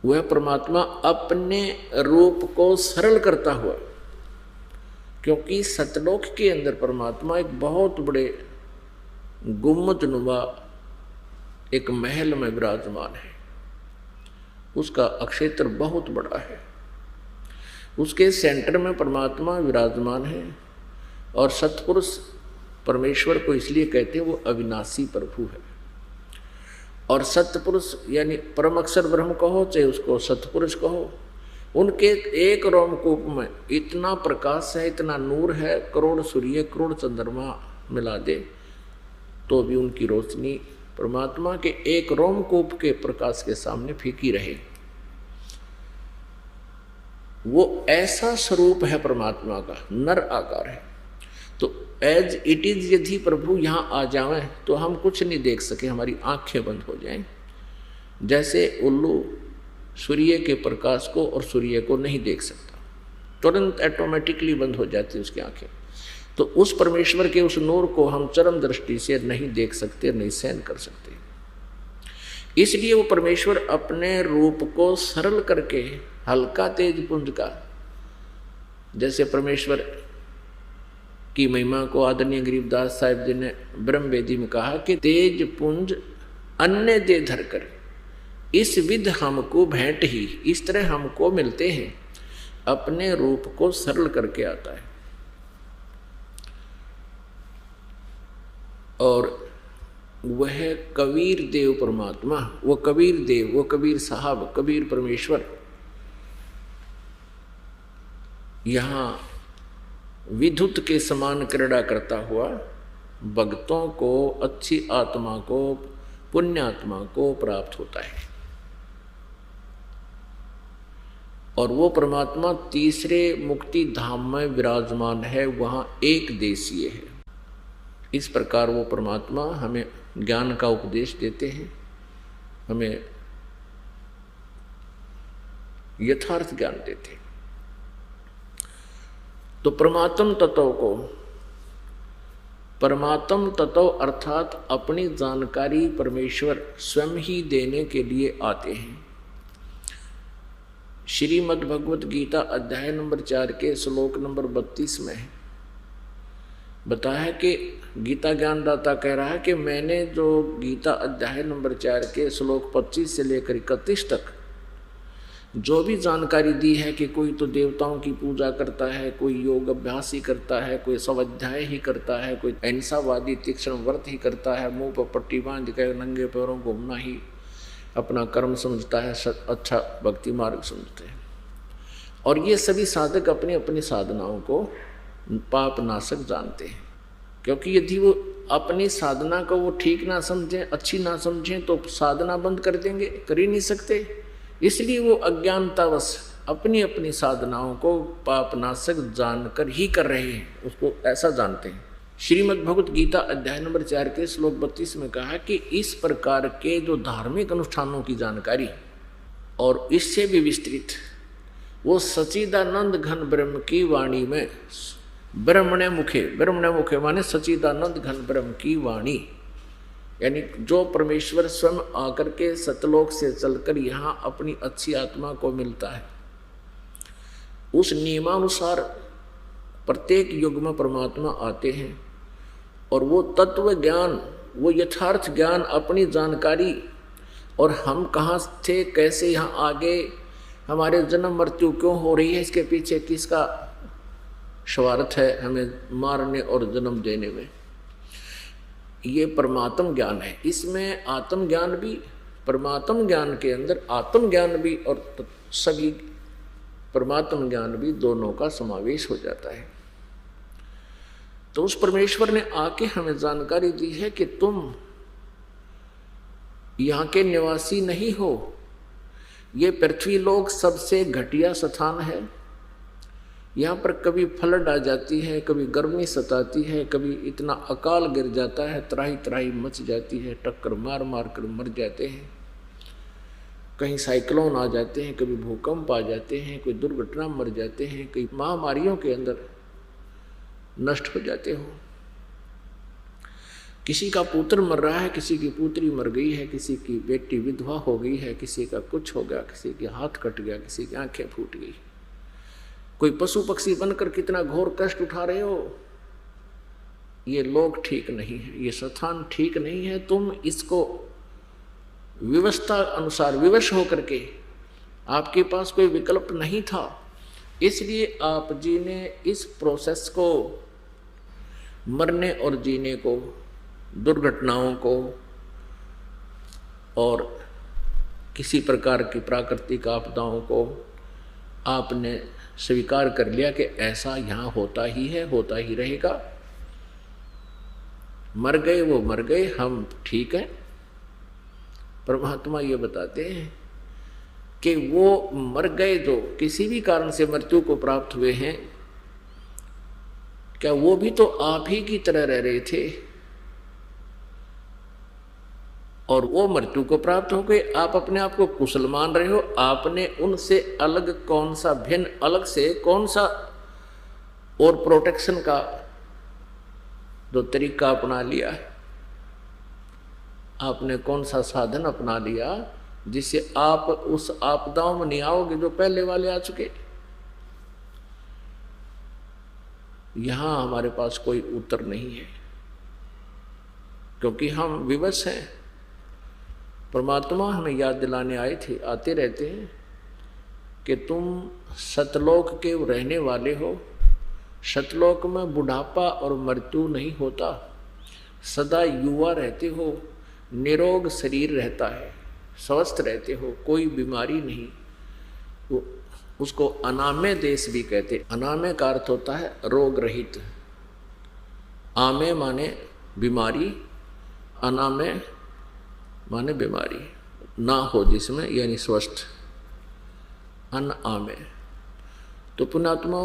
वह परमात्मा अपने रूप को सरल करता हुआ, क्योंकि सतलोक के अंदर परमात्मा एक बहुत बड़े गुम्बदनुमा एक महल में विराजमान है। उसका अक्षेत्र बहुत बड़ा है, उसके सेंटर में परमात्मा विराजमान है। और सतपुरुष परमेश्वर को इसलिए कहते हैं वो अविनाशी प्रभु है। और सतपुरुष यानी परम अक्षर ब्रह्म कहो चाहे उसको सतपुरुष कहो, उनके एक रोमकूप में इतना प्रकाश है, इतना नूर है, करोड़ सूर्य करोड़ चंद्रमा मिला दे तो भी उनकी रोशनी परमात्मा के एक रोमकूप के प्रकाश के सामने फीकी रहे। वो ऐसा स्वरूप है परमात्मा का, नर आकार है। तो एज इट इज यदि प्रभु यहाँ आ जाएं तो हम कुछ नहीं देख सके, हमारी आंखें बंद हो जाएं। जैसे उल्लू सूर्य के प्रकाश को और सूर्य को नहीं देख सकता, तुरंत ऑटोमेटिकली बंद हो जाती उसकी आंखें। तो उस परमेश्वर के उस नूर को हम चरम दृष्टि से नहीं देख सकते, नहीं सहन कर सकते। इसलिए वो परमेश्वर अपने रूप को सरल करके हल्का तेज पुंज का, जैसे परमेश्वर की महिमा को आदरणीय गरीबदास साहिब जी ने ब्रह्म वेदी में कहा कि तेज पुंज अन्य दे धर कर इस विध हमको भेंट ही, इस तरह हमको मिलते हैं, अपने रूप को सरल करके आता है। और वह कबीर देव परमात्मा, वो कबीर देव, वो कबीर साहब, कबीर परमेश्वर यहाँ विद्युत के समान क्रीड़ा करता हुआ भक्तों को, अच्छी आत्मा को, पुण्यात्मा को प्राप्त होता है। और वो परमात्मा तीसरे मुक्ति धाम में विराजमान है, वहाँ एक देशीय है। इस प्रकार वो परमात्मा हमें ज्ञान का उपदेश देते हैं, हमें यथार्थ ज्ञान देते हैं। तो परमात्म तत्व को, परमात्म तत्व अर्थात अपनी जानकारी परमेश्वर स्वयं ही देने के लिए आते हैं। श्रीमद् भगवत गीता अध्याय नंबर 4 के श्लोक नंबर 32 में बताया कि गीता ज्ञानदाता कह रहा है कि मैंने जो गीता अध्याय नंबर 4 के श्लोक 25 से लेकर 31 तक जो भी जानकारी दी है कि कोई तो देवताओं की पूजा करता है, कोई योग अभ्यास ही करता है, कोई स्वाध्याय ही करता है, कोई अहिंसावादी तीक्ष्ण व्रत ही करता है, मुंह पर पट्टी बांध कर नंगे पैरों घूमना ही अपना कर्म समझता है, अच्छा भक्ति मार्ग समझते हैं। और ये सभी साधक अपनी अपनी साधनाओं को पाप नाशक जानते हैं, क्योंकि यदि वो अपनी साधना को वो ठीक ना समझें, अच्छी ना समझें तो साधना बंद कर देंगे, कर ही नहीं सकते। इसलिए वो अज्ञानतावश अपनी अपनी साधनाओं को पाप नाशक जानकर ही कर रहे हैं, उसको ऐसा जानते हैं। श्रीमद् भगवत गीता अध्याय नंबर 4 के श्लोक 32 में कहा कि इस प्रकार के जो धार्मिक अनुष्ठानों की जानकारी और इससे भी विस्तृत वो सच्चिदानंद घन ब्रह्म की वाणी में ब्रह्मणे मुखे माने सच्चिदानंद घन ब्रह्म की वाणी, यानी जो परमेश्वर स्वयं आकर के सतलोक से चलकर यहाँ अपनी अच्छी आत्मा को मिलता है, उस नियमानुसार प्रत्येक युग में परमात्मा आते हैं और वो तत्व ज्ञान, वो यथार्थ ज्ञान, अपनी जानकारी और हम कहाँ थे, कैसे यहाँ आगे, हमारे जन्म मृत्यु क्यों हो रही है, इसके पीछे किसका स्वार्थ है हमें मारने और जन्म देने में, ये परमात्म ज्ञान है। इसमें आत्म ज्ञान भी, परमात्म ज्ञान के अंदर आत्म ज्ञान भी और सभी परमात्म ज्ञान भी, दोनों का समावेश हो जाता है। तो उस परमेश्वर ने आके हमें जानकारी दी है कि तुम यहाँ के निवासी नहीं हो, ये पृथ्वी लोक सबसे घटिया स्थान है। यहाँ पर कभी फ्लड आ जाती है, कभी गर्मी सताती है, कभी इतना अकाल गिर जाता है, त्राही त्राही मच जाती है, टक्कर मार मार कर मर जाते हैं, कहीं साइक्लोन आ जाते हैं, कभी भूकंप आ जाते हैं, कोई दुर्घटना मर जाते हैं, कई महामारियों के अंदर नष्ट हो जाते हो। किसी का पुत्र मर रहा है, किसी की पुत्री मर गई है, किसी की बेटी विधवा हो गई है, किसी का कुछ हो गया, किसी के हाथ कट गया, किसी की आंखें फूट गई। कोई पशु पक्षी बनकर कितना घोर कष्ट उठा रहे हो। ये लोग ठीक नहीं है, ये स्थान ठीक नहीं है। तुम इसको व्यवस्था अनुसार विवश होकर के, आपके पास कोई विकल्प नहीं था, इसलिए आप जी ने इस प्रोसेस को, मरने और जीने को, दुर्घटनाओं को और किसी प्रकार की प्राकृतिक आपदाओं को आपने स्वीकार कर लिया कि ऐसा यहाँ होता ही है, होता ही रहेगा। मर गए वो मर गए, हम ठीक हैं। परमात्मा ये बताते हैं कि वो मर गए जो किसी भी कारण से मृत्यु को प्राप्त हुए हैं, क्या वो भी तो आप ही की तरह रह रहे थे और वो मृत्यु को प्राप्त हो गए। आप अपने आप को कुशल मान रहे हो। आपने उनसे अलग कौन सा भिन्न, अलग से कौन सा और प्रोटेक्शन का जो तरीका अपना लिया है, आपने कौन सा साधन अपना लिया जिससे आप उस आपदाओं में नहीं आओगे जो पहले वाले आ चुके। यहां हमारे पास कोई उत्तर नहीं है, क्योंकि हम विवश हैं। परमात्मा हमें याद दिलाने आए थे, आते रहते हैं कि तुम सतलोक के रहने वाले हो। सतलोक में बुढ़ापा और मृत्यु नहीं होता, सदा युवा रहते हो, निरोग शरीर रहता है, स्वस्थ रहते हो, कोई बीमारी नहीं। उसको अनामय देश भी कहते। अनामय का अर्थ होता है रोग रहित। आमय माने बीमारी, अनामय माने बीमारी ना हो जिसमें, यानी स्वस्थ, अनामय। तो पुण्यात्मा,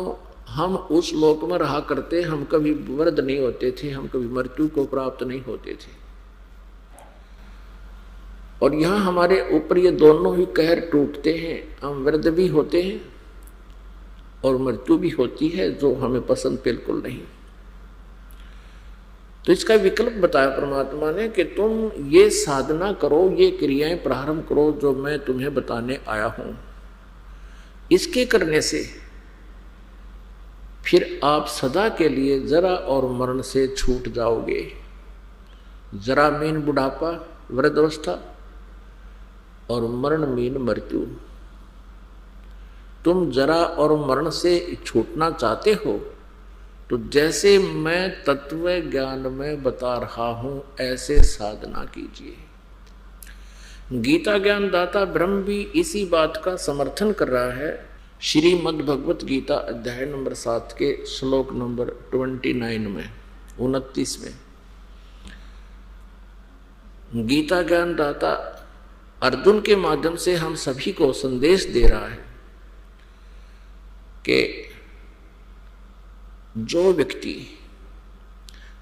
हम उस लोक में रहा करते, हम कभी वृद्ध नहीं होते थे, हम कभी मृत्यु को प्राप्त नहीं होते थे। और यहाँ हमारे ऊपर ये दोनों ही कहर टूटते हैं। हम वृद्ध भी होते हैं और मृत्यु भी होती है, जो हमें पसंद बिल्कुल नहीं। तो इसका विकल्प बताया परमात्मा ने कि तुम ये साधना करो, ये क्रियाएं प्रारंभ करो जो मैं तुम्हें बताने आया हूं। इसके करने से फिर आप सदा के लिए जरा और मरण से छूट जाओगे। जरा मीन बुढ़ापा, वृद्धावस्था, और मरण मीन मृत्यु। तुम जरा और मरण से छूटना चाहते हो तो जैसे मैं तत्व ज्ञान में बता रहा हूं ऐसे साधना कीजिए। गीता ज्ञान दाता ब्रह्म भी इसी बात का समर्थन कर रहा है। श्रीमद् भगवत गीता अध्याय नंबर 7 के श्लोक नंबर 29 में, 29 में गीता ज्ञान दाता अर्जुन के माध्यम से हम सभी को संदेश दे रहा है कि जो व्यक्ति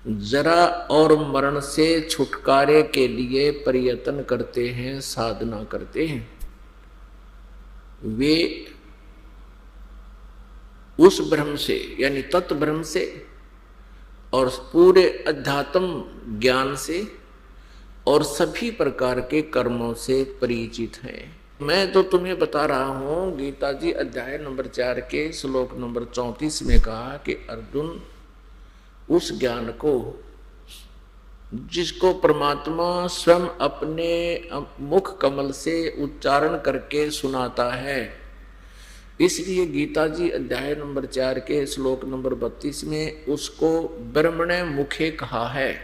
जरा और मरण से छुटकारे के लिए प्रयत्न करते हैं, साधना करते हैं, वे उस ब्रह्म से यानी तत्व ब्रह्म से और पूरे अध्यात्म ज्ञान से और सभी प्रकार के कर्मों से परिचित हैं। मैं तो तुम्हें बता रहा हूं, गीता जी अध्याय नंबर 4 के श्लोक नंबर 34 में कहा कि अर्जुन उस ज्ञान को जिसको परमात्मा स्वयं अपने मुख कमल से उच्चारण करके सुनाता है, इसलिए गीता जी अध्याय नंबर 4 के श्लोक नंबर 32 में उसको ब्रह्मणे मुखे कहा है।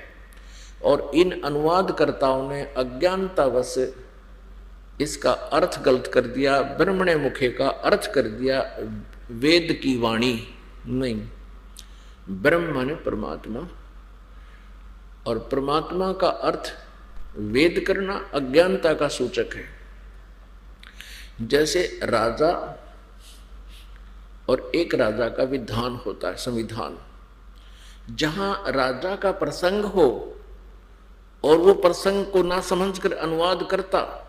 और इन अनुवादकर्ताओं ने अज्ञानतावश इसका अर्थ गलत कर दिया। ब्रह्मणे मुखे का अर्थ कर दिया वेद की वाणी। नहीं, ब्रह्म माने परमात्मा, और परमात्मा का अर्थ वेद करना अज्ञानता का सूचक है। जैसे राजा और एक राजा का विधान होता है, संविधान। जहां राजा का प्रसंग हो और वो प्रसंग को ना समझकर अनुवाद करता,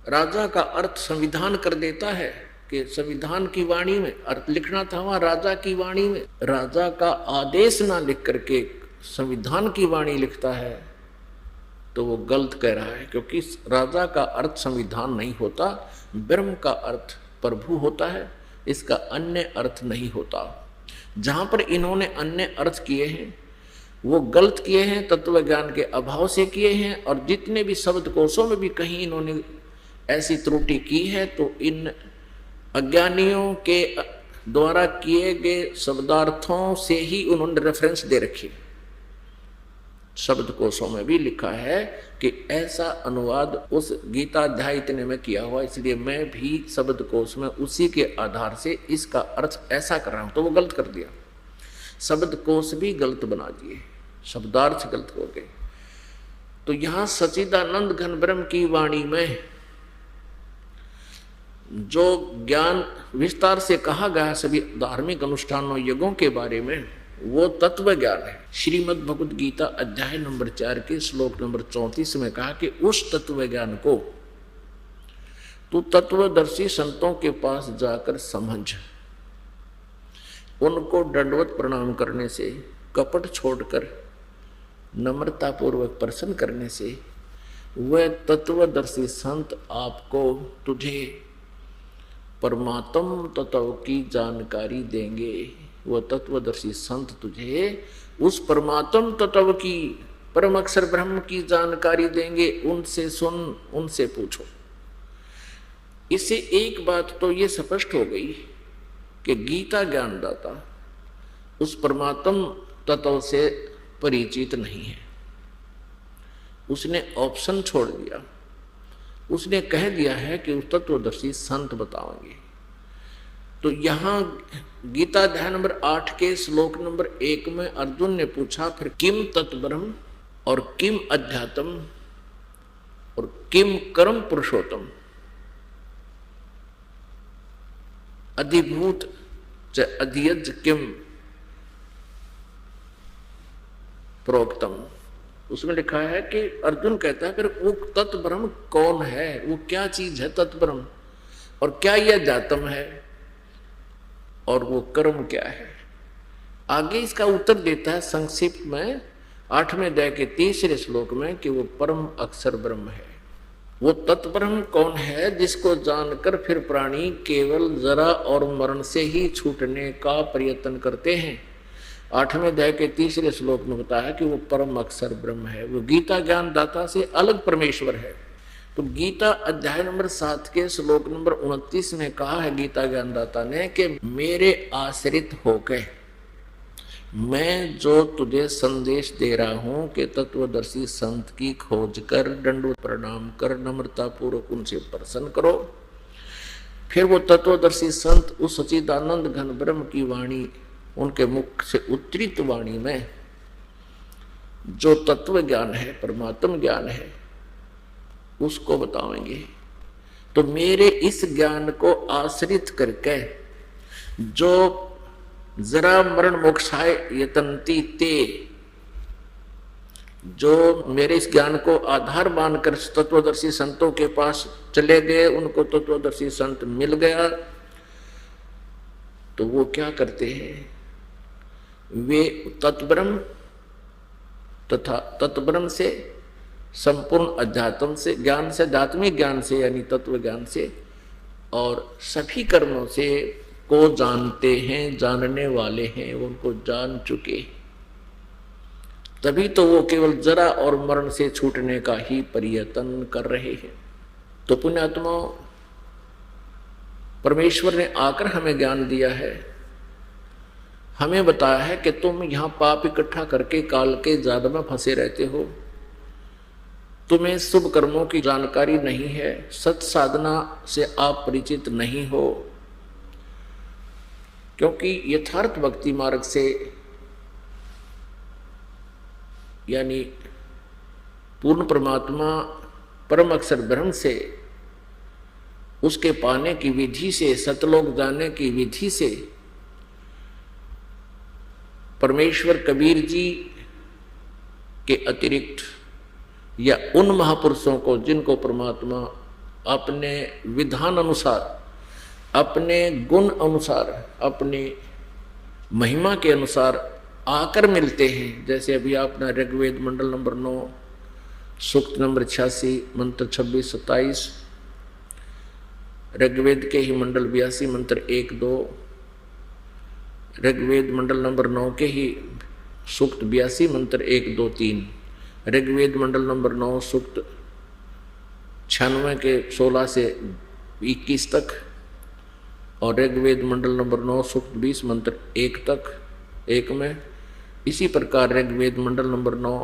राजा का अर्थ संविधान कर देता है कि संविधान की वाणी में अर्थ लिखना था, वहां राजा की वाणी में राजा का आदेश ना लिख करके संविधान की वाणी लिखता है तो वो गलत कह रहा है, क्योंकि राजा का अर्थ संविधान नहीं होता, ब्रह्म का अर्थ प्रभु होता है, इसका अन्य अर्थ नहीं होता। जहां पर इन्होंने अन्य अर्थ किए हैं वो गलत किए हैं, तत्व ज्ञान के अभाव से किए हैं, और जितने भी शब्द कोशों में भी कहीं इन्होंने ऐसी त्रुटि की है तो इन अज्ञानियों के द्वारा किए गए शब्दार्थों से ही उन्होंने रेफरेंस दे रखी। शब्द कोशों में भी लिखा है कि ऐसा अनुवाद उस गीता अध्याय इतने में किया हुआ, इसलिए मैं भी शब्द कोश में उसी के आधार से इसका अर्थ ऐसा कर रहा हूं, तो वो गलत कर दिया। शब्द कोश भी गलत बना दिए, शब्दार्थ गलत हो गए। तो यहां सच्चिदानंद घन ब्रह्म की वाणी में जो ज्ञान विस्तार से कहा गया सभी धार्मिक अनुष्ठानों यज्ञों के बारे में, वो तत्व ज्ञान है। श्रीमद् भगवद गीता अध्याय नंबर 4 के श्लोक नंबर 34 में कहा कि उस तत्व ज्ञान को तू तत्वदर्शी संतों के पास जाकर समझ, उनको दंडवत प्रणाम करने से, कपट छोड़कर नम्रता पूर्वक प्रसन्न करने से वह तत्वदर्शी संत आपको तुझे परमात्म तत्व की जानकारी देंगे। वह तत्वदर्शी संत तुझे उस परमात्म तत्व की, परम अक्षर ब्रह्म की जानकारी देंगे। उनसे सुन, उनसे पूछो। इससे एक बात तो ये स्पष्ट हो गई कि गीता ज्ञानदाता उस परमात्म तत्व से परिचित नहीं है। उसने ऑप्शन छोड़ दिया, उसने कह दिया है कि उस तत्वदर्शी संत बताएंगे। तो यहां गीता अध्याय नंबर 8 के श्लोक नंबर 1 में अर्जुन ने पूछा, फिर किम तत्ब्रह्म और किम अध्यात्म और किम कर्म पुरुषोत्तम अधिभूत च अधियज किम प्रोक्तम। उसमें लिखा है कि अर्जुन कहता है फिर वो तत्ब्रह्म कौन है, वो क्या चीज है तत्ब्रह्म, और क्या यह जातम है, और वो कर्म क्या है। आगे इसका उत्तर देता है संक्षिप्त में 8वें अध्याय के 3रे श्लोक में कि वो परम अक्षर ब्रह्म है। वो तत्ब्रह्म कौन है जिसको जानकर फिर प्राणी केवल जरा और मरण से ही छूटने का प्रयत्न करते हैं। 8वें अध्याय के 3रे श्लोक में बताया कि वो परम अक्षर ब्रह्म है, वो गीता ज्ञानदाता से अलग परमेश्वर है। तो गीता अध्याय नंबर 7 के श्लोक नंबर 29 में कहा है गीता ज्ञानदाता ने कि मेरे आश्रित होकर मैं जो तुझे संदेश दे रहा हूं कि तत्वदर्शी संत की खोज कर, दंडवत प्रणाम कर, नम्रता पूर्वक उनसे प्रसन्न करो। फिर वो तत्वदर्शी संत उस सच्चिदानंद घन ब्रह्म की वाणी, उनके मुख से उत्तरित वाणी में जो तत्व ज्ञान है, परमात्म ज्ञान है, उसको बताएंगे। तो मेरे इस ज्ञान को आश्रित करके जो जरा मरण मोक्षाय यतन्ति ते, जो मेरे इस ज्ञान को आधार मानकर तत्वदर्शी संतों के पास चले गए, उनको तत्वदर्शी संत मिल गया, तो वो क्या करते हैं, वे तत्ब्रह्म तथा तत्ब्रह्म से संपूर्ण अध्यात्म से ज्ञान से, आध्यात्मिक ज्ञान से यानी तत्व ज्ञान से और सभी कर्मों से को जानते हैं, जानने वाले हैं, उनको जान चुके। तभी तो वो केवल जरा और मरण से छूटने का ही प्रयत्न कर रहे हैं। तो पुण्यात्मा, परमेश्वर ने आकर हमें ज्ञान दिया है, हमें बताया है कि तुम यहां पाप इकट्ठा करके काल के जाल में फंसे रहते हो, तुम्हें शुभ कर्मों की जानकारी नहीं है, सत साधना से आप परिचित नहीं हो, क्योंकि यथार्थ भक्ति मार्ग से यानी पूर्ण परमात्मा परम अक्षर ब्रह्म से, उसके पाने की विधि से, सतलोक जाने की विधि से परमेश्वर कबीर जी के अतिरिक्त या उन महापुरुषों को जिनको परमात्मा अपने विधान अनुसार, अपने गुण अनुसार, अपनी महिमा के अनुसार आकर मिलते हैं। जैसे अभी आपने ऋग्वेद मंडल नंबर 9 सूक्त नंबर 86 मंत्र 26-27, ऋग्वेद के ही मंडल 82 मंत्र 1-2, ऋग्वेद मंडल नंबर 9 के ही सूक्त 82 मंत्र 1-2-3, ऋग्वेद मंडल नंबर 9 सूक्त 96 के 16 से 21 तक, और ऋग्वेद मंडल नंबर 9 सूक्त 20 मंत्र 1 तक 1 में। इसी प्रकार ऋग्वेद मंडल नंबर 9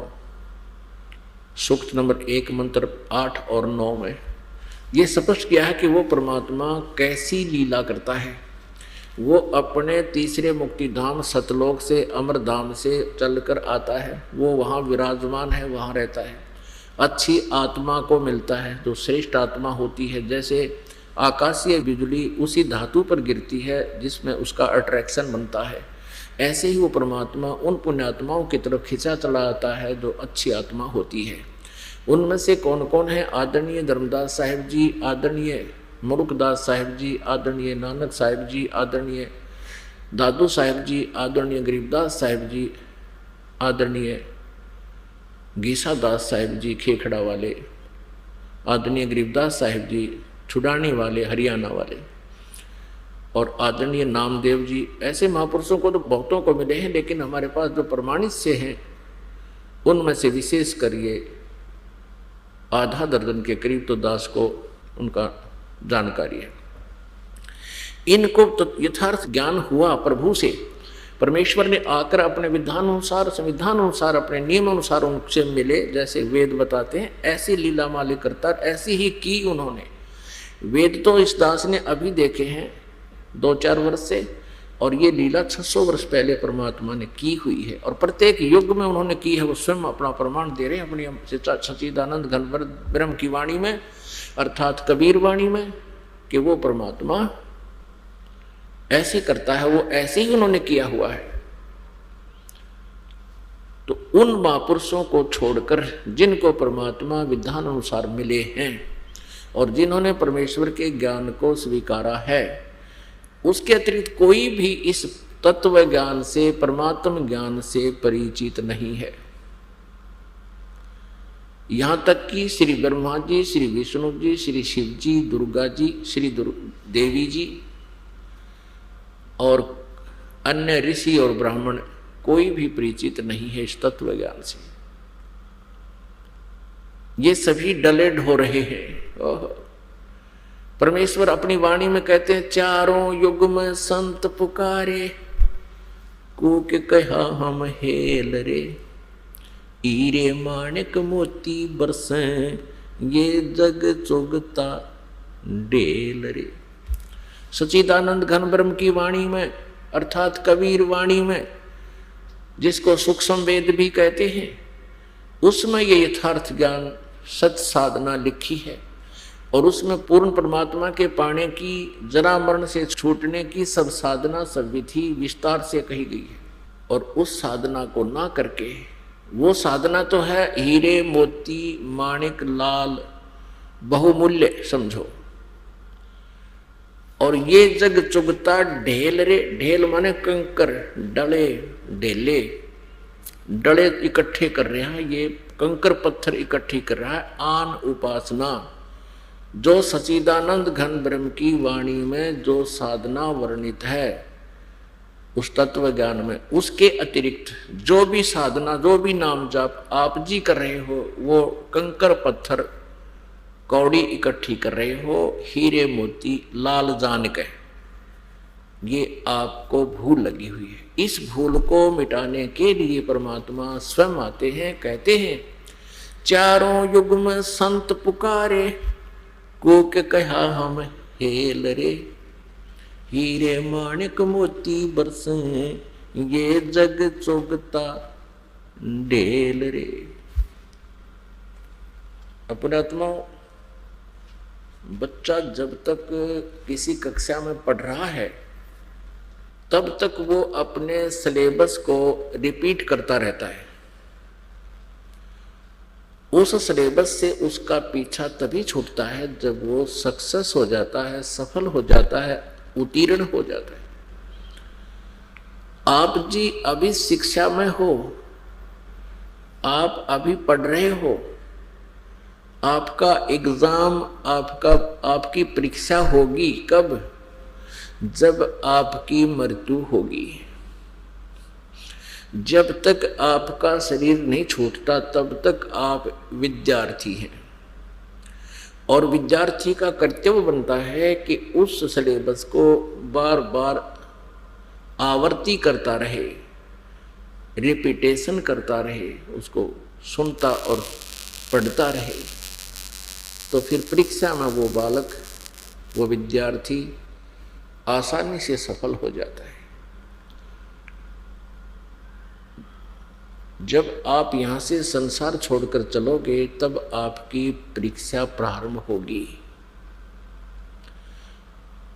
सूक्त नंबर 1 मंत्र 8 और 9 में ये स्पष्ट किया है कि वो परमात्मा कैसी लीला करता है। वो अपने तीसरे मुक्ति धाम सतलोक से, अमरधाम से चलकर आता है, वो वहाँ विराजमान है, वहाँ रहता है, अच्छी आत्मा को मिलता है जो श्रेष्ठ आत्मा होती है। जैसे आकाशीय बिजली उसी धातु पर गिरती है जिसमें उसका अट्रैक्शन बनता है, ऐसे ही वो परमात्मा उन पुण्यात्माओं की तरफ खिंचा चला आता है जो अच्छी आत्मा होती है। उनमें से कौन कौन है? आदरणीय धर्मदास साहिब जी, आदरणीय मुरुखदास साहिब जी, आदरणीय नानक साहिब जी, आदरणीय दादू साहिब जी, आदरणीय गरीबदास साहिब जी, आदरणीय गीसा दास साहिब जी खेखड़ा वाले, आदरणीय गरीबदास साहिब जी छुड़ानी वाले हरियाणा वाले, और आदरणीय नामदेव जी। ऐसे महापुरुषों को तो बहुतों को मिले हैं, लेकिन हमारे पास जो प्रमाणित से हैं उनमें से विशेष कर ये आधा दर्जन के करीब तो दास को उनका जानकारी है। इनको तो यथार्थ ज्ञान हुआ प्रभु से, परमेश्वर ने आकर अपने विधान अनुसार, संविधान अनुसार, अपने नियम अनुसार उनसे मिले। जैसे वेद बताते हैं ऐसी लीला मालिक करता, ऐसी ही की उन्होंने। वेद तो इस दास ने अभी देखे हैं 2-4 वर्ष से, और ये लीला 600 वर्ष पहले परमात्मा ने की हुई है, और प्रत्येक युग में उन्होंने की है। वो स्वयं अपना प्रमाण दे रहे हैं अपनी सच्चिदानंद घन ब्रह्म की वाणी में, अर्थात कबीर वाणी में, कि वो परमात्मा ऐसे करता है, वो ऐसे ही उन्होंने किया हुआ है। तो उन महापुरुषों को छोड़कर जिनको परमात्मा विधान अनुसार मिले हैं और जिन्होंने परमेश्वर के ज्ञान को स्वीकारा है, उसके अतिरिक्त कोई भी इस तत्व ज्ञान से, परमात्म ज्ञान से परिचित नहीं है। यहां तक कि श्री ब्रह्मा जी, श्री विष्णु जी, श्री शिव जी, दुर्गा जी, श्री देवी जी और अन्य ऋषि और ब्राह्मण कोई भी परिचित नहीं है इस तत्व ज्ञान से। ये सभी डलेड हो रहे हैं। परमेश्वर अपनी वाणी में कहते हैं, चारों युग में संत पुकारे, कूक कहा हम हेल रे, हीरे माणिक मोती बरसे, ये जग चुगता ढेल रे। सच्चिदानंद घन ब्रह्म की वाणी में, अर्थात कबीर वाणी में, जिसको सूक्ष्म वेद भी कहते हैं, उसमें ये यथार्थ ज्ञान सच साधना लिखी है, और उसमें पूर्ण परमात्मा के पाने की, जरा मरण से छूटने की सब साधना, सब विधि विस्तार से कही गई है। और उस साधना को ना करके, वो साधना तो है हीरे मोती माणिक लाल बहुमूल्य समझो, और ये जग चुगता ढेल रे। ढेल माने कंकर, डले ढेले, डले इकट्ठे कर रहे हैं, ये कंकर पत्थर इकट्ठी कर रहा है। आन उपासना, जो सच्चिदानंद घन ब्रह्म की वाणी में जो साधना वर्णित है उस तत्व ज्ञान में, उसके अतिरिक्त जो भी साधना, जो भी नाम जाप आप जी कर रहे हो, वो कंकर पत्थर कौड़ी इकट्ठी कर रहे हो, हीरे मोती लाल जान के, ये आपको भूल लगी हुई है। इस भूल को मिटाने के लिए परमात्मा स्वयं आते हैं, कहते हैं, चारों युग में संत पुकारे, कूक कहा हम हेल रे, हीरे माणिक मोती बरसे, ये जग चुगता ढेल रे। अपनात्मा, बच्चा जब तक किसी कक्षा में पढ़ रहा है तब तक वो अपने सिलेबस को रिपीट करता रहता है। उस सिलेबस से उसका पीछा तभी छूटता है जब वो सक्सेस हो जाता है, सफल हो जाता है, उत्तीर्ण हो जाता है। आप जी अभी शिक्षा में हो, आप अभी पढ़ रहे हो, आपका एग्जाम, आपकी परीक्षा होगी कब? जब आपकी मृत्यु होगी। जब तक आपका शरीर नहीं छूटता तब तक आप विद्यार्थी हैं, और विद्यार्थी का कर्तव्य बनता है कि उस सिलेबस को बार बार आवर्ती करता रहे, रिपीटेशन करता रहे, उसको सुनता और पढ़ता रहे, तो फिर परीक्षा में वो बालक, वो विद्यार्थी आसानी से सफल हो जाता है। जब आप यहाँ से संसार छोड़कर चलोगे तब आपकी परीक्षा प्रारंभ होगी,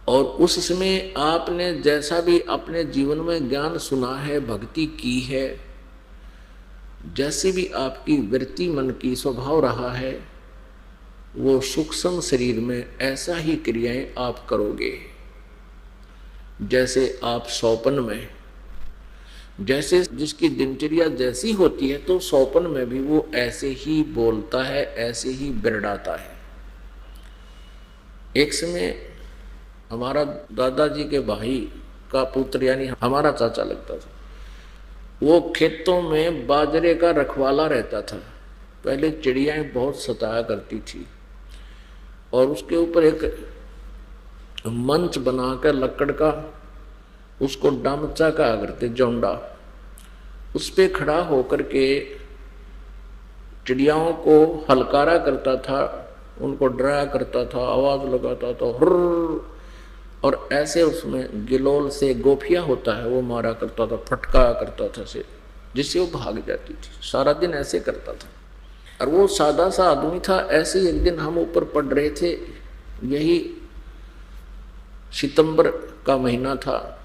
और उस समय आपने जैसा भी अपने जीवन में ज्ञान सुना है, भक्ति की है, जैसी भी आपकी वृत्ति मन की स्वभाव रहा है, वो सूक्ष्म शरीर में ऐसा ही क्रियाएं आप करोगे। जैसे आप सौपन में, जैसे जिसकी दिनचर्या जैसी होती है तो सौपन में भी वो ऐसे ही बोलता है, ऐसे ही बिरड़ाता है। एक समय हमारा दादाजी के भाई का पुत्र, यानी हमारा चाचा लगता था, वो खेतों में बाजरे का रखवाला रहता था। पहले चिड़ियाएं बहुत सताया करती थी, और उसके ऊपर एक मंच बनाकर लकड़ का, उसको डामचा कहा करते, जौंडा, उस पे खड़ा होकर के चिड़ियाओं को हलकारा करता था, उनको डराया करता था, आवाज लगाता था, हुर्र, और ऐसे उसमें गिलोल से गोफिया होता है वो मारा करता था, फटका करता था से, जिससे वो भाग जाती थी। सारा दिन ऐसे करता था, और वो सादा सा आदमी था। ऐसे ही एक दिन हम ऊपर पढ़ रहे थे, यही सितंबर का महीना था,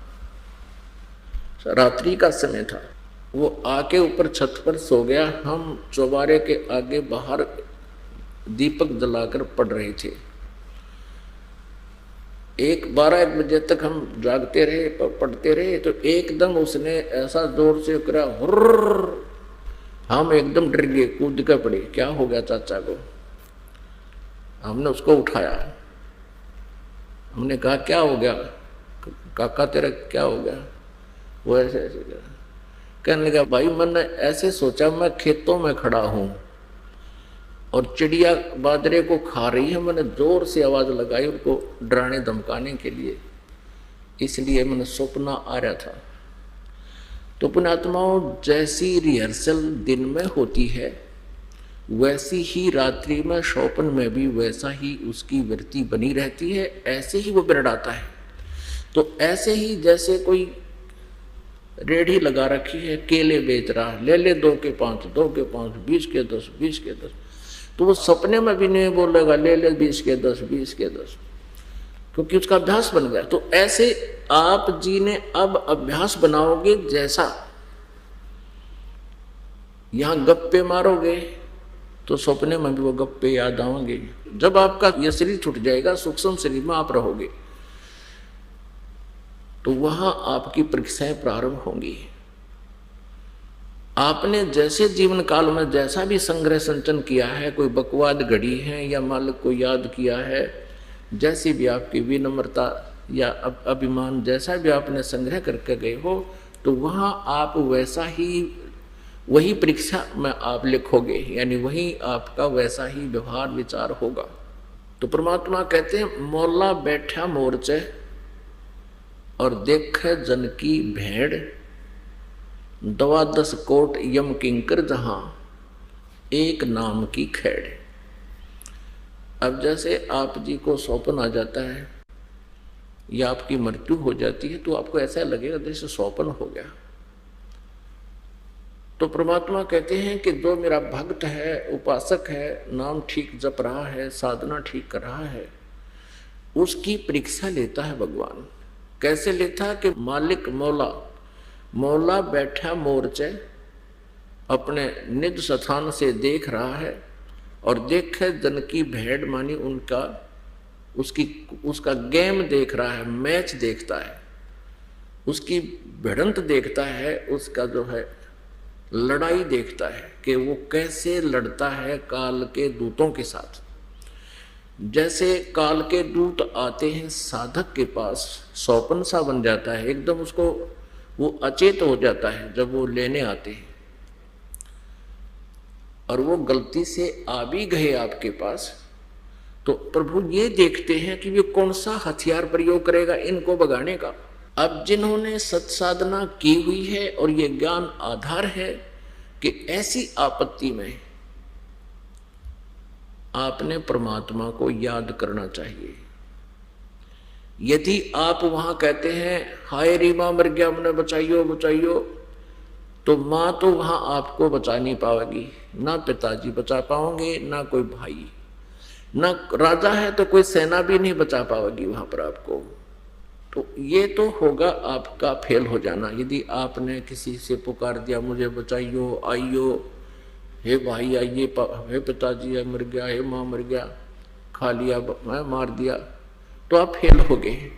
रात्रि का समय था। वो आके ऊपर छत पर सो गया, हम चौबारे के आगे बाहर दीपक जलाकर पढ़ रहे थे। 12-1 बजे तक हम जागते रहे, पढ़ते रहे, तो एकदम उसने ऐसा जोर से करा, हुर्र, हम एकदम डर गए, कूद के पड़े, क्या हो गया चाचा को। हमने उसको उठाया, हमने कहा क्या हो गया काका, तेरा क्या हो गया? वो ऐसे ऐसे कहने लगा, भाई मैंने ऐसे सोचा, मैं खेतों में खड़ा हूं और चिड़िया बाजरे को खा रही है, मैंने जोर से आवाज लगाई उनको डराने धमकाने के लिए, इसलिए मैंने सपना आ रहा था। तो पुण्यात्माओं, जैसी रिहर्सल दिन में होती है वैसी ही रात्रि में स्वप्न में भी वैसा ही उसकी वृत्ति बनी रहती है, ऐसे ही वो बिरड़ाता है। तो ऐसे ही जैसे कोई रेढ़ी लगा रखी है, केले बेच रहा, ले 2 के 5, 2 के 5, 20 के 10, 20 के 10, तो वो सपने में भी नहीं बोलेगा ले 20 के 10, 20 के 10, क्योंकि उसका अभ्यास बन गया। तो ऐसे आप जी ने अब अभ्यास बनाओगे, जैसा यहां गप्पे मारोगे तो सपने में भी वो गप्पे याद आएंगे। जब आपका यह शरीर छूट जाएगा, सूक्ष्म शरीर में आप रहोगे, तो वहां आपकी परीक्षाएं प्रारंभ होंगी। आपने जैसे जीवन काल में जैसा भी संग्रह संचन किया है, कोई बकवाद घड़ी है या मालिक को याद किया है, जैसी भी आपकी विनम्रता या अभिमान, जैसा भी आपने संग्रह करके गए हो, तो वहां आप वैसा ही, वही परीक्षा में आप लिखोगे, यानी वही आपका वैसा ही व्यवहार विचार होगा। तो परमात्मा कहते हैं, मौला बैठा मोर्चे और देखे जन की भेड़, 10 कोट यम किंकर जहां एक नाम की खेड़। अब जैसे आप जी को सौपन आ जाता है या आपकी मृत्यु हो जाती है, तो आपको ऐसा लगेगा जैसे सौपन हो गया। तो परमात्मा कहते हैं कि जो मेरा भक्त है, उपासक है, नाम ठीक जप रहा है, साधना ठीक कर रहा है, उसकी परीक्षा लेता है भगवान। कैसे लेता है? कि मालिक मौला बैठा मोर्चे अपने निज स्थान से देख रहा है, और देखे जन की भेड़, मानी उसका गेम देख रहा है, मैच देखता है। उसकी भिड़ंत देखता है, उसका जो है लड़ाई देखता है कि वो कैसे लड़ता है काल के दूतों के साथ। जैसे काल के दूत आते हैं साधक के पास, सौपन सा बन जाता है, एकदम उसको वो अचेत हो जाता है जब वो लेने आते हैं, और वो गलती से आ भी गए आपके पास, तो प्रभु ये देखते हैं कि वे कौन सा हथियार प्रयोग करेगा इनको भगाने का। अब जिन्होंने सत्साधना की हुई है और ये ज्ञान आधार है कि ऐसी आपत्ति में आपने परमात्मा को याद करना चाहिए। यदि आप वहां कहते हैं हाय री मां मर गया, मुझे बचाइयो बचाइयो, तो मां तो वहां आपको बचा नहीं पाएगी, ना पिताजी बचा पाओगे, ना कोई भाई, ना राजा है तो कोई सेना भी नहीं बचा पाएगी वहां पर आपको। तो ये तो होगा आपका फेल हो जाना। यदि आपने किसी से पुकार दिया मुझे बचाइयो, आइयो, हे भाई आइए, हे पिताजी मर गया, हे माँ मर गया, खा लिया, मैं मार दिया, तो आप फेल हो गए।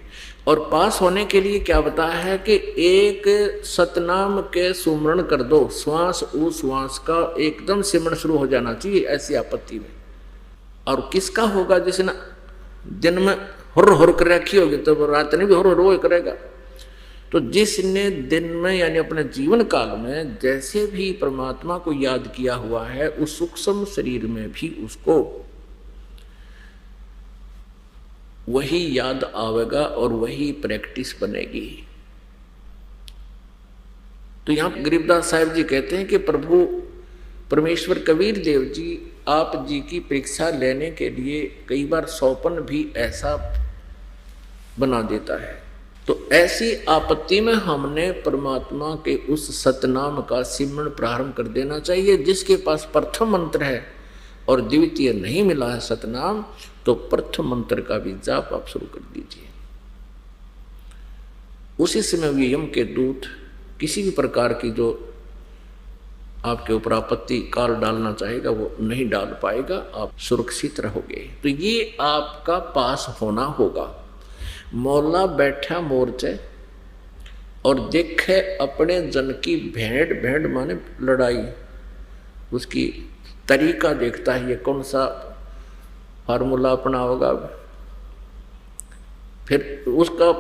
और पास होने के लिए क्या बताया है कि एक सतनाम के सुमरण कर दो, श्वास उश्वास का एकदम सिमरण शुरू हो जाना चाहिए ऐसी आपत्ति में। और किसका होगा? जिसने दिन में हुर हुर कर रखी होगी तो रात में भी हुर हुर करेगा। तो जिसने दिन में यानी अपने जीवन काल में जैसे भी परमात्मा को याद किया हुआ है, उस सूक्ष्म शरीर में भी उसको वही याद आवेगा और वही प्रैक्टिस बनेगी। तो यहां गरीबदास साहिब जी कहते हैं कि प्रभु परमेश्वर कबीर देव जी आप जी की परीक्षा लेने के लिए कई बार सौपन भी ऐसा बना देता है। तो ऐसी आपत्ति में हमने परमात्मा के उस सतनाम का सिमरण प्रारंभ कर देना चाहिए। जिसके पास प्रथम मंत्र है और द्वितीय नहीं मिला है सतनाम, तो प्रथम मंत्र का भी जाप आप शुरू कर दीजिए। उसी समय भी यम के दूत किसी भी प्रकार की जो आपके ऊपर आपत्ति काल डालना चाहेगा वो नहीं डाल पाएगा, आप सुरक्षित रहोगे। तो ये आपका पास होना होगा। मौला बैठा मोर्चे और देखे अपने जन की भेंट, भेंट माने लड़ाई, उसकी तरीका देखता है, ये कौन सा फार्मूला अपना होगा। फिर उसका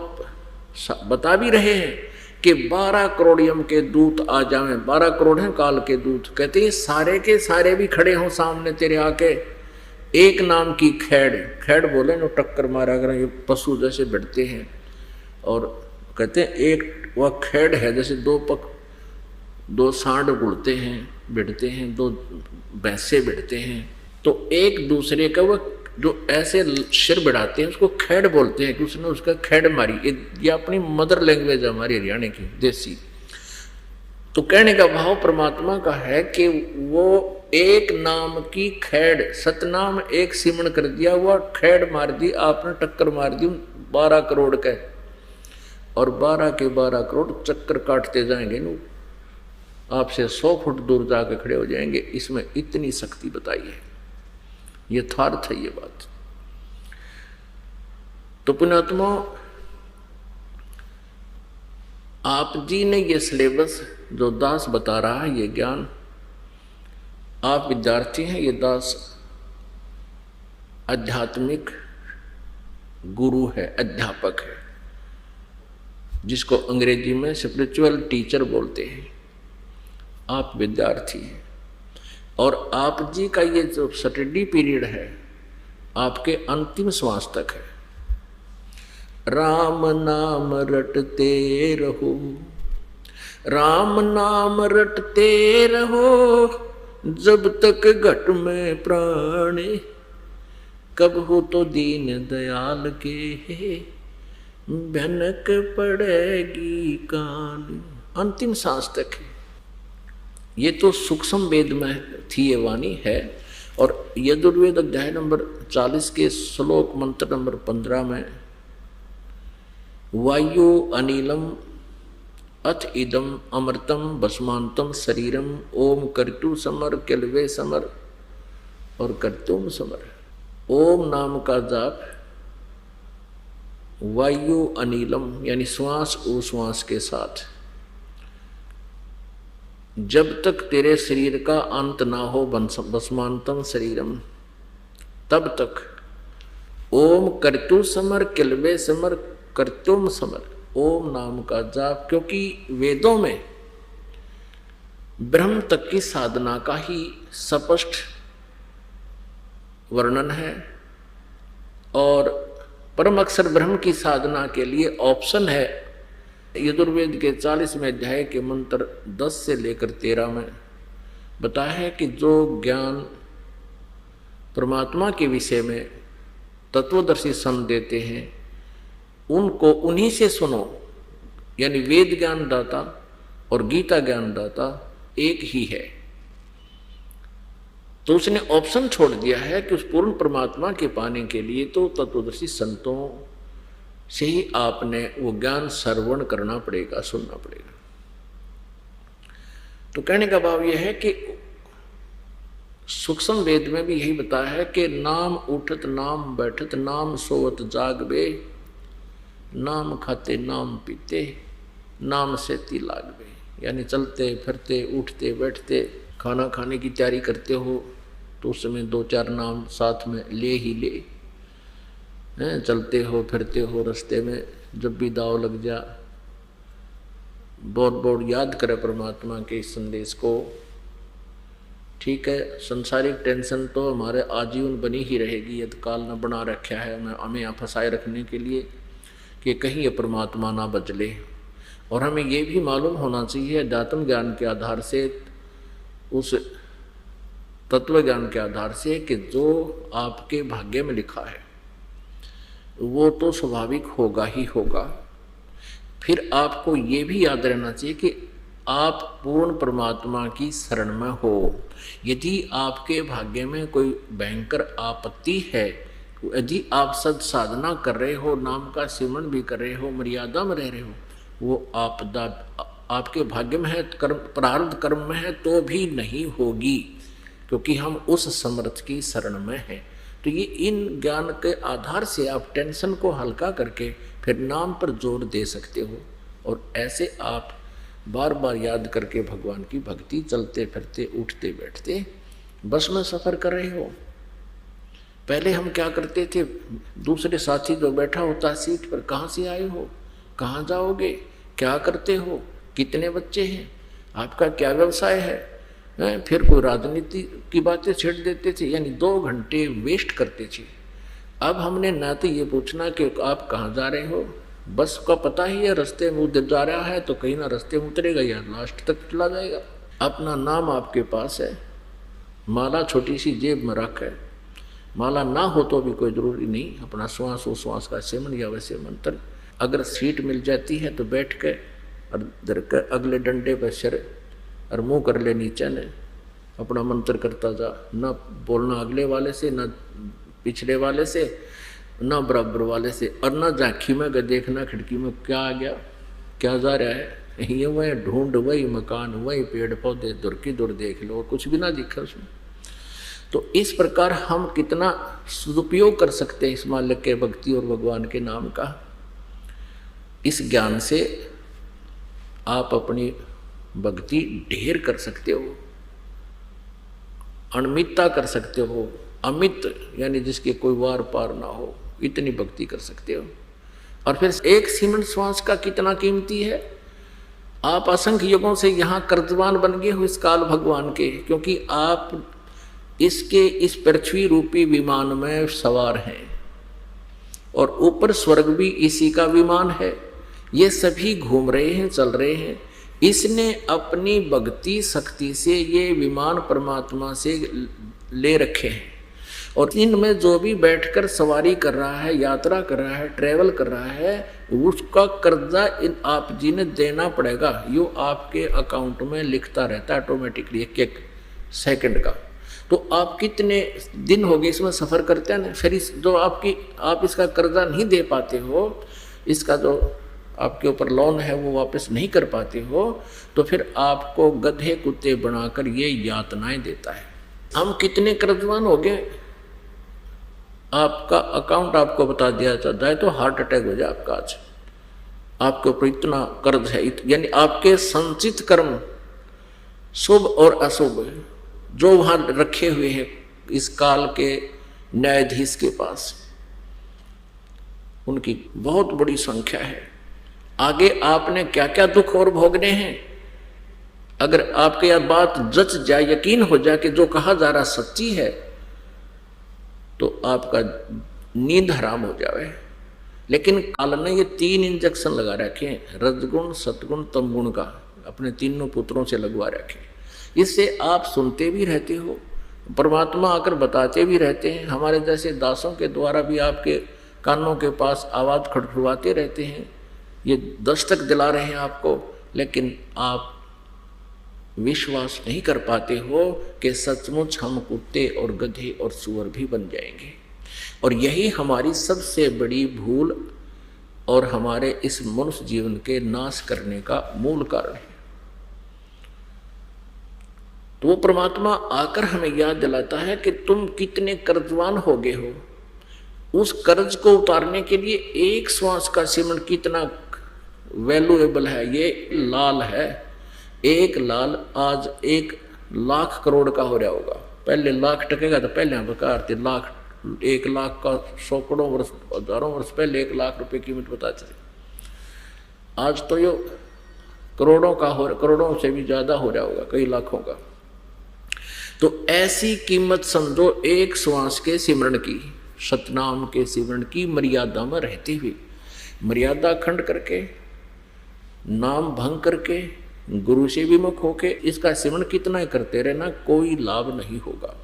बता भी रहे हैं कि 12 करोड़ यम के दूत आ जाएं। 12 करोड़ हैं काल के दूत। कहते हैं सारे के सारे भी खड़े हों सामने तेरे आके, एक नाम की खैड़, खैड़ बोले ना टक्कर मारा करें, ये पशु जैसे भिड़ते हैं। और कहते हैं एक वह खैड़ है जैसे दो सांड गुड़ते हैं, भिड़ते हैं, दो भैंसे भिड़ते हैं, तो एक दूसरे का वह जो ऐसे सिर बढ़ाते हैं उसको खैड़ बोलते हैं कि उसने उसका खैड़ मारी। ये अपनी मदर लैंग्वेज है हमारी हरियाणा की देसी। तो कहने का भाव परमात्मा का है कि वो एक नाम की खैड़, सतनाम एक सिमरण कर दिया, हुआ खैड़ मार दी आपने, टक्कर मार दी 12 करोड़ के, और 12 के 12 करोड़ चक्कर काटते जाएंगे न, आपसे 100 फुट दूर जाकर खड़े हो जाएंगे। इसमें इतनी शक्ति बताई है, यथार्थ है ये बात। तो पुण्यात्मा, आप जी ने ये सिलेबस जो दास बता रहा है, ये ज्ञान, आप विद्यार्थी हैं, ये दास आध्यात्मिक गुरु है, अध्यापक है, जिसको अंग्रेजी में स्पिरिचुअल टीचर बोलते हैं। आप विद्यार्थी हैं और आप जी का ये जो स्टडी पीरियड है आपके अंतिम श्वास तक है। राम नाम रटते रहो, राम नाम रटते रहो, जब तक घट में प्राण, कब हो तो दीन दयाल के भनक पड़ेगी कान। अंतिम सांस तक है। ये तो सूक्ष्म वेद में थी ये वाणी है। और यजुर्वेद अध्याय नंबर 40 के श्लोक मंत्र नंबर 15 में वायु अनिलम अथ इदम अमृतम भस्मांतम शरीरम ओम कर्तु समर केलवे समर और कर्तुम समर। ओम नाम का जाप वायु अनिलम यानी श्वास उश्वास के साथ, जब तक तेरे शरीर का अंत ना हो भस्मांतम शरीरम, तब तक ओम कर्तु समर किलवे समर कर्तुम समर, ओम नाम का जाप। क्योंकि वेदों में ब्रह्म तक की साधना का ही स्पष्ट वर्णन है और परम अक्षर ब्रह्म की साधना के लिए ऑप्शन है। यजुर्वेद के 40वें अध्याय के मंत्र 10 से लेकर 13 में बताया है कि जो ज्ञान परमात्मा के विषय में तत्वदर्शी सन देते हैं उनको उन्हीं से सुनो, यानी वेद ज्ञान दाता और गीता ज्ञान दाता एक ही है। तो उसने ऑप्शन छोड़ दिया है कि उस पूर्ण परमात्मा के पाने के लिए तो तत्वदर्शी संतों से ही आपने वो ज्ञान श्रवण करना पड़ेगा, सुनना पड़ेगा। तो कहने का भाव यह है कि सूक्ष्म वेद में भी यही बताया है कि नाम उठत नाम बैठत नाम सोवत जागबे, नाम खाते नाम पीते नाम से ती लागबे, यानी चलते फिरते उठते बैठते खाना खाने की तैयारी करते हो तो उस समय 2-4 नाम साथ में ले ही ले, चलते हो फिरते हो रास्ते में जब भी दाव लग जा बहुत बहुत याद करे परमात्मा के इस संदेश को। ठीक है, संसारिक टेंशन तो हमारे आजीवन बनी ही रहेगी, यदि काल न बना रखा है हमें यहाँ फंसाए रखने के लिए कि कहीं ये परमात्मा ना बदले। और हमें ये भी मालूम होना चाहिए अध्यात्म ज्ञान के आधार से, उस तत्व ज्ञान के आधार से कि जो आपके भाग्य में लिखा है वो तो स्वाभाविक होगा ही होगा। फिर आपको ये भी याद रहना चाहिए कि आप पूर्ण परमात्मा की शरण में हो। यदि आपके भाग्य में कोई भयंकर आपत्ति है, यदि आप सद साधना कर रहे हो, नाम का सिमरन भी कर रहे हो, मर्यादा में रह रहे हो, वो आपदा आपके भाग्य में है, कर्म प्रारब्ध कर्म में है तो भी नहीं होगी, क्योंकि हम उस समर्थ की शरण में हैं। तो ये इन ज्ञान के आधार से आप टेंशन को हल्का करके फिर नाम पर जोर दे सकते हो और ऐसे आप बार बार याद करके भगवान की भक्ति चलते फिरते उठते बैठते बस में सफ़र कर रहे हो। पहले हम क्या करते थे, दूसरे साथी जो बैठा होता सीट पर, कहाँ से आए हो, कहाँ जाओगे, क्या करते हो, कितने बच्चे हैं, आपका क्या व्यवसाय है, फिर कोई राजनीति की बातें छेड़ देते थे, यानी 2 घंटे वेस्ट करते थे। अब हमने ना तो ये पूछना कि आप कहाँ जा रहे हो, बस का पता ही है रास्ते में उधर जा रहा है तो कहीं ना रास्ते में उतरेगा या लास्ट तक चला जाएगा। अपना नाम आपके पास है, माला छोटी सी जेब में रख है, माला ना हो तो भी कोई ज़रूरी नहीं, अपना श्वास उश्वास का सेवन या वैसे मंत्र, अगर सीट मिल जाती है तो बैठ के और अगले डंडे पर सिर और मुँह कर ले नीचे ने, अपना मंत्र करता जा, न बोलना अगले वाले से, न पिछले वाले से, न बराबर वाले से, और न झांकी में देखना खिड़की में क्या आ गया क्या जा रहा है, ये वही ढूंढ वही मकान वही पेड़ पौधे दूर की दूर देख लो और कुछ भी ना दिखा उसमें। तो इस प्रकार हम कितना सदुपयोग कर सकते हैं इस मालिक के भक्ति और भगवान के नाम का। इस ज्ञान से आप अपनी भक्ति ढेर कर सकते हो, अनमितता कर सकते हो, अमित यानी जिसके कोई वार पार ना हो, इतनी भक्ति कर सकते हो। और फिर एक सीमेंट श्वास का कितना कीमती है। आप असंख्य युगों से यहाँ कर्जवान बन गए हो इस काल भगवान के, क्योंकि आप इसके इस पृथ्वी रूपी विमान में सवार हैं और ऊपर स्वर्ग भी इसी का विमान है। ये सभी घूम रहे हैं, चल रहे हैं। इसने अपनी भक्ति शक्ति से ये विमान परमात्मा से ले रखे हैं और इनमें जो भी बैठकर सवारी कर रहा है, यात्रा कर रहा है, ट्रैवल कर रहा है, उसका कर्जा इन आप जी ने देना पड़ेगा। यो आपके अकाउंट में लिखता रहता है ऑटोमेटिकली एक सेकंड का। तो आप कितने दिन हो गए इसमें सफ़र करते हैं ना, फिर इस जो आप इसका कर्जा नहीं दे पाते हो, इसका जो आपके ऊपर लोन है वो वापस नहीं कर पाते हो, तो फिर आपको गधे कुत्ते बनाकर ये यातनाएं देता है। हम कितने कर्जवान हो गए, आपका अकाउंट आपको बता दिया जाता है तो हार्ट अटैक हो जाए आपका आज, आपके ऊपर इतना कर्ज है, यानी आपके संचित कर्म शुभ और अशुभ जो वहां रखे हुए हैं इस काल के न्यायाधीश के पास, उनकी बहुत बड़ी संख्या है। आगे आपने क्या क्या दुख और भोगने हैं, अगर आपके यह बात जच जाए, यकीन हो जाए कि जो कहा जा रहा सच्ची है, तो आपका नींद हराम हो जाए। लेकिन काल ने ये 3 इंजेक्शन लगा रखे हैं, रजगुण सतगुण तमगुण का, अपने तीनों पुत्रों से लगवा रखे। इससे आप सुनते भी रहते हो, परमात्मा आकर बताते भी रहते हैं, हमारे जैसे दासों के द्वारा भी आपके कानों के पास आवाज़ खड़खड़ाते रहते हैं, ये दस्तक दिला रहे हैं आपको, लेकिन आप विश्वास नहीं कर पाते हो कि सचमुच हम कुत्ते और गधे और सुअर भी बन जाएंगे। और यही हमारी सबसे बड़ी भूल और हमारे इस मनुष्य जीवन के नाश करने का मूल कारण है। तो वो परमात्मा आकर हमें याद दिलाता है कि तुम कितने कर्जवान हो गए हो, उस कर्ज को उतारने के लिए एक श्वास का सिमरन कितना वैल्यूएबल है। ये लाल है, एक लाल आज 1 लाख करोड़ का हो रहा होगा। पहले लाख टकेगा तो पहले हम बता थे लाख, 1 लाख का सैकड़ों वर्ष हजारों वर्ष पहले 1 लाख रुपए कीमत बताते थे। आज तो ये करोड़ों का हो, करोड़ों से भी ज्यादा हो रहा होगा, कई लाखों का। तो ऐसी कीमत समझो एक श्वास के सिमरण की, सतनाम के सिमरण की मर्यादा में रहते हुए, मर्यादा खंड करके, नाम भंग करके, गुरु से विमुख होके इसका सिमरण कितना ही करते रहना, कोई लाभ नहीं होगा।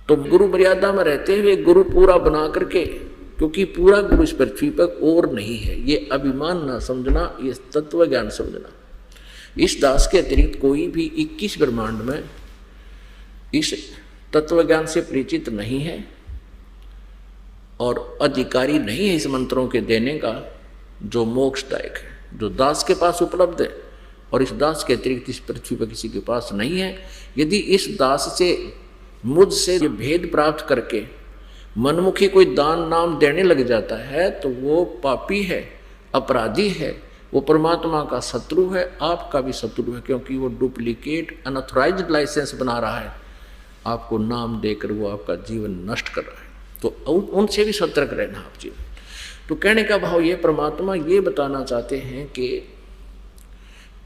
तो गुरु मर्यादा में रहते हुए गुरु पूरा बना करके, क्योंकि पूरा गुरु इस पृथ्वी पर और नहीं है, ये अभिमान ना समझना, ये तत्व ज्ञान समझना। इस दास के अतिरिक्त कोई भी 21 ब्रह्मांड में इस तत्व ज्ञान से परिचित नहीं है और अधिकारी नहीं है इस मंत्रों के देने का जो मोक्षदायक है, जो दास के पास उपलब्ध है, और इस दास के अतिरिक्त इस पृथ्वी पर किसी के पास नहीं है। यदि इस दास से, मुझसे ये भेद प्राप्त करके मनमुखी कोई दान नाम देने लग जाता है तो वो पापी है, अपराधी है, वो परमात्मा का शत्रु है, आपका भी शत्रु है, क्योंकि वो डुप्लीकेट अनऑथराइज्ड लाइसेंस बना रहा है, आपको नाम देकर वो आपका जीवन नष्ट कर रहा है। तो उनसे भी सतर्क रहना आप जी। तो कहने का भाव ये, परमात्मा ये बताना चाहते हैं कि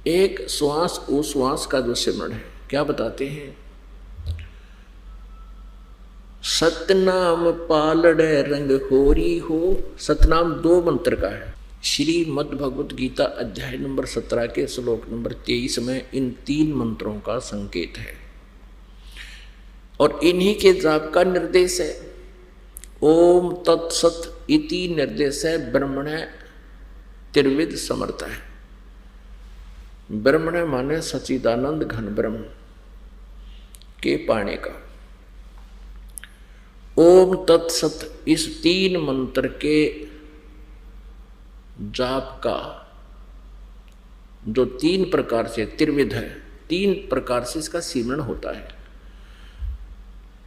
एक श्वास उस श्वास का जो सिमरण है, क्या बताते हैं, सतनाम पालड़े रंग होरी हो। सतनाम 2 मंत्र का है, श्रीमद् भगवत गीता अध्याय नंबर 17 के श्लोक नंबर 23 में इन 3 मंत्रों का संकेत है और इन्हीं के जाप का निर्देश है। ओम तत्सत इति निर्देश है ब्रह्मण त्रिविध समर्थ है। ब्रह्मण माने सच्चिदानंद घन ब्रह्म के पाने का। ओम तत्सत इस 3 मंत्र के जाप का जो 3 प्रकार से त्रिविध है, 3 प्रकार से इसका सिमरण होता है,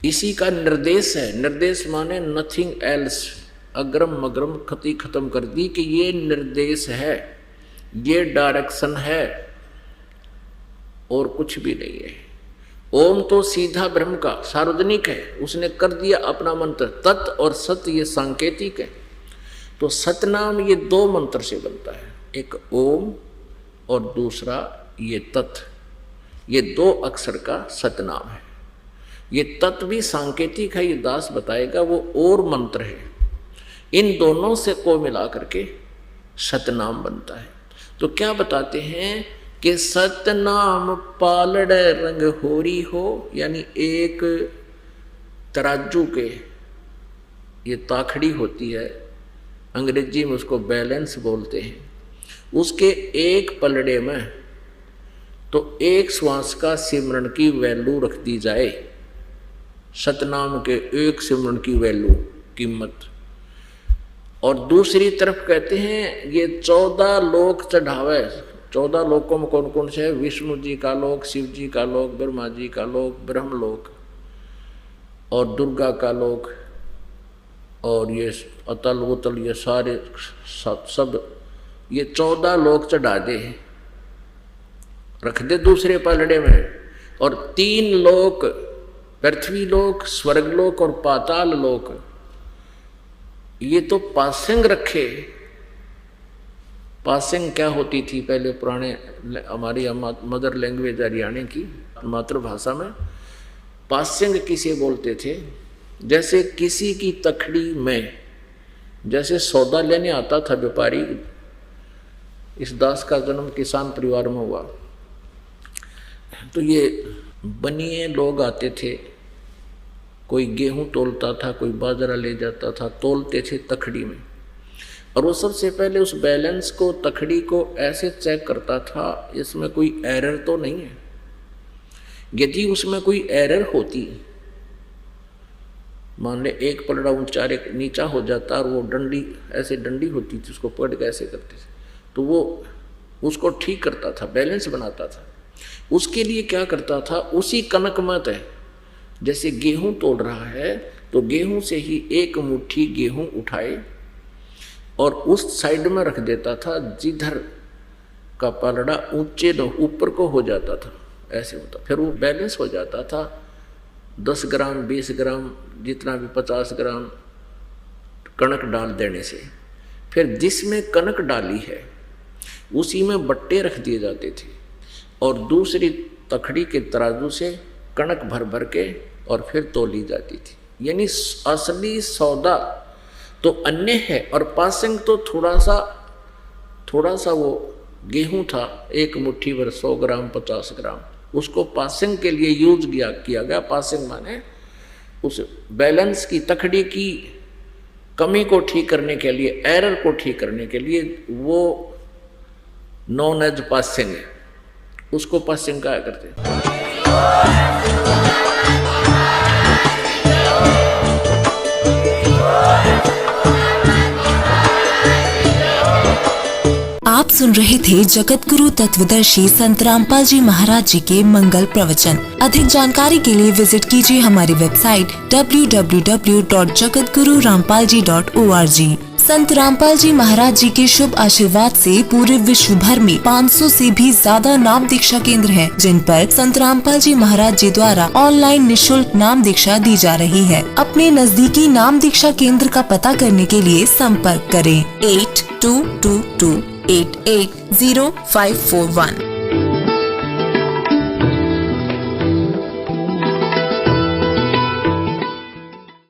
इसी का निर्देश है। निर्देश माने नथिंग एल्स, अग्रम मग्रम खती खत्म कर दी कि ये निर्देश है, ये डायरेक्शन है और कुछ भी नहीं है। ओम तो सीधा ब्रह्म का सार्वजनिक है, उसने कर दिया अपना मंत्र। तत् और सत ये सांकेतिक है। तो सतनाम ये 2 मंत्र से बनता है, एक ओम और दूसरा ये तत्, ये 2 अक्षर का सतनाम है। ये तत् भी सांकेतिक है, ये दास बताएगा, वो और मंत्र है। इन दोनों से को मिला करके सतनाम बनता है। तो क्या बताते हैं कि सतनाम पालड़े रंग होरी हो, यानी एक तराजू के, ये ताखड़ी होती है, अंग्रेजी में उसको बैलेंस बोलते हैं, उसके एक पलड़े में तो एक श्वास का सिमरण की वैल्यू रख दी जाए, सतनाम के एक सिमरण की वैल्यू कीमत। और दूसरी तरफ कहते हैं ये 14 लोक चढ़ावे। 14 लोकों में कौन कौन से है? विष्णु जी का लोक, शिव जी का लोक, ब्रह्मा जी का लोक, ब्रह्मलोक, और दुर्गा का लोक और ये अतल उतल ये सारे सब ये 14 लोक चढ़ा दे, रख दे दूसरे पलड़े में। और 3 लोक, पृथ्वी लोक, स्वर्गलोक और पाताल लोक, ये तो पासिंग रखे। पासिंग क्या होती थी पहले पुराने हमारी मदर लैंग्वेज हरियाणा की मातृभाषा में, पासिंग किसे बोलते थे? जैसे किसी की तखड़ी में, जैसे सौदा लेने आता था व्यापारी। इस दास का जन्म किसान परिवार में हुआ, तो ये बनिए लोग आते थे, कोई गेहूं तोलता था, कोई बाजरा ले जाता था, तोलते थे तखड़ी में। और वो सबसे पहले उस बैलेंस को, तखड़ी को ऐसे चेक करता था इसमें कोई एरर तो नहीं है। यदि उसमें कोई एरर होती, मान ले एक पलड़ा ऊंचा एक नीचा हो जाता और वो डंडी ऐसे डंडी होती थी, उसको पकड़ के ऐसे करते थे, तो वो उसको ठीक करता था, बैलेंस बनाता था। उसके लिए क्या करता था, उसी कनक मत है, जैसे गेहूं तोल रहा है तो गेहूं से ही एक मुट्ठी गेहूं उठाए और उस साइड में रख देता था जिधर का पलड़ा ऊंचे ऊपर को हो जाता था, ऐसे होता, फिर वो बैलेंस हो जाता था। 10 ग्राम 20 ग्राम जितना भी 50 ग्राम कणक डाल देने से, फिर जिसमें कणक डाली है उसी में बट्टे रख दिए जाते थे और दूसरी तखड़ी के तराजू से कणक भर भर के और फिर तोली जाती थी। यानी असली सौदा तो अन्य है और पासिंग तो थोड़ा सा वो गेहूं था, एक मुट्ठी भर 100 ग्राम 50 ग्राम, उसको पासिंग के लिए यूज किया गया। पासिंग माने उस बैलेंस की, तखड़ी की कमी को ठीक करने के लिए, एरर को ठीक करने के लिए, वो नॉन एज पासिंग है, उसको पासिंग कहा करते हैं। आप सुन रहे थे जगत गुरु तत्वदर्शी संत रामपाल जी महाराज जी के मंगल प्रवचन। अधिक जानकारी के लिए विजिट कीजिए हमारी वेबसाइट www.jagatgururampalji.org। संत रामपाल जी महाराज जी के शुभ आशीर्वाद से पूरे विश्व भर में 500 से भी ज्यादा नाम दीक्षा केंद्र हैं, जिन पर संत रामपाल जी महाराज जी द्वारा ऑनलाइन निशुल्क नाम दीक्षा दी जा रही है। अपने नजदीकी नाम दीक्षा केंद्र का पता करने के लिए संपर्क करें 8222880541।